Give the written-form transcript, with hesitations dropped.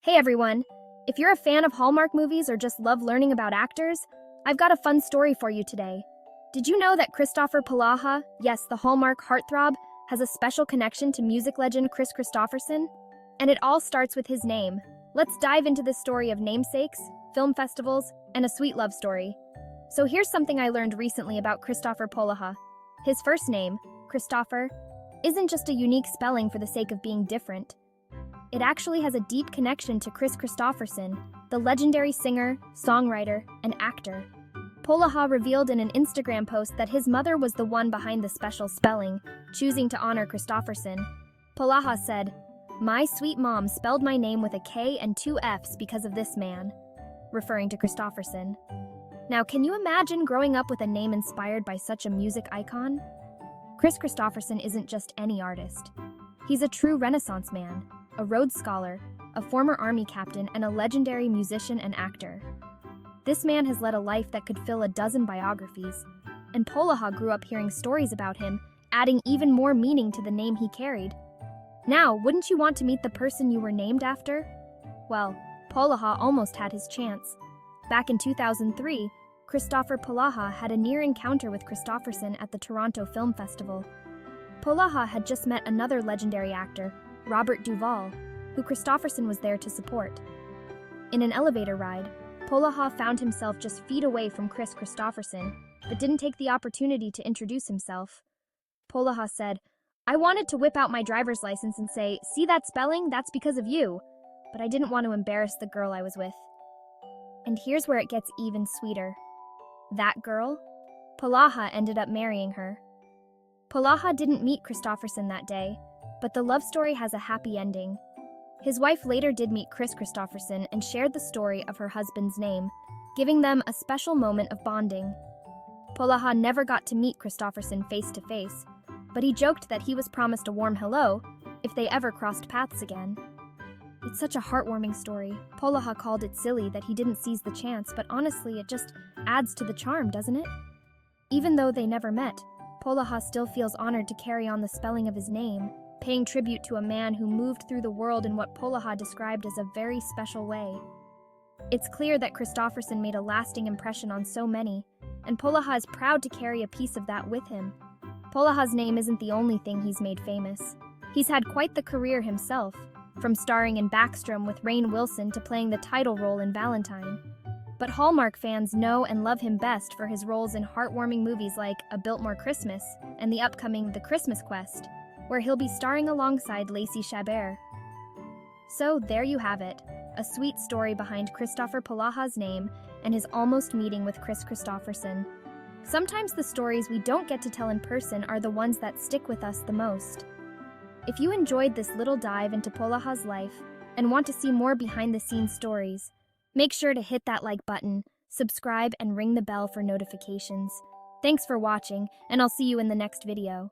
Hey everyone! If you're a fan of Hallmark movies or just love learning about actors, I've got a fun story for you today. Did you know that Kristoffer Polaha, yes, the Hallmark heartthrob, has a special connection to music legend Kris Kristofferson? And it all starts with his name. Let's dive into this story of namesakes, film festivals, and a sweet love story. So here's something I learned recently about Kristoffer Polaha. His first name, Kristoffer, isn't just a unique spelling for the sake of being different. It actually has a deep connection to Kris Kristofferson, the legendary singer, songwriter, and actor. Polaha revealed in an Instagram post that his mother was the one behind the special spelling, choosing to honor Kristofferson. Polaha said, "My sweet mom spelled my name with a K and two F's because of this man," referring to Kristofferson. Now, can you imagine growing up with a name inspired by such a music icon? Kris Kristofferson isn't just any artist. He's a true Renaissance man, a Rhodes Scholar, a former Army captain, and a legendary musician and actor. This man has led a life that could fill a dozen biographies, and Polaha grew up hearing stories about him, adding even more meaning to the name he carried. Now, wouldn't you want to meet the person you were named after? Well, Polaha almost had his chance. Back in 2003, Kristoffer Polaha had a near encounter with Kristofferson at the Toronto Film Festival. Polaha had just met another legendary actor, Robert Duvall, who Kristofferson was there to support. In an elevator ride, Polaha found himself just feet away from Kris Kristofferson, but didn't take the opportunity to introduce himself. Polaha said, "I wanted to whip out my driver's license and say, 'See that spelling? That's because of you,' but I didn't want to embarrass the girl I was with." And here's where it gets even sweeter. That girl? Polaha ended up marrying her. Polaha didn't meet Kristofferson that day, but the love story has a happy ending. His wife later did meet Kris Kristofferson and shared the story of her husband's name, giving them a special moment of bonding. Polaha never got to meet Kristofferson face to face, but he joked that he was promised a warm hello if they ever crossed paths again. It's such a heartwarming story. Polaha called it silly that he didn't seize the chance, but honestly, it just adds to the charm, doesn't it? Even though they never met, Polaha still feels honored to carry on the spelling of his name, paying tribute to a man who moved through the world in what Polaha described as a very special way. It's clear that Kristofferson made a lasting impression on so many, and Polaha is proud to carry a piece of that with him. Polaha's name isn't the only thing he's made famous. He's had quite the career himself, from starring in Backstrom with Rainn Wilson to playing the title role in Valentine. But Hallmark fans know and love him best for his roles in heartwarming movies like A Biltmore Christmas and the upcoming The Christmas Quest, where he'll be starring alongside Lacey Chabert. So there you have it, a sweet story behind Kristoffer Polaha's name and his almost meeting with Kris Kristofferson. Sometimes the stories we don't get to tell in person are the ones that stick with us the most. If you enjoyed this little dive into Polaha's life and want to see more behind-the-scenes stories, make sure to hit that like button, subscribe, and ring the bell for notifications. Thanks for watching, and I'll see you in the next video.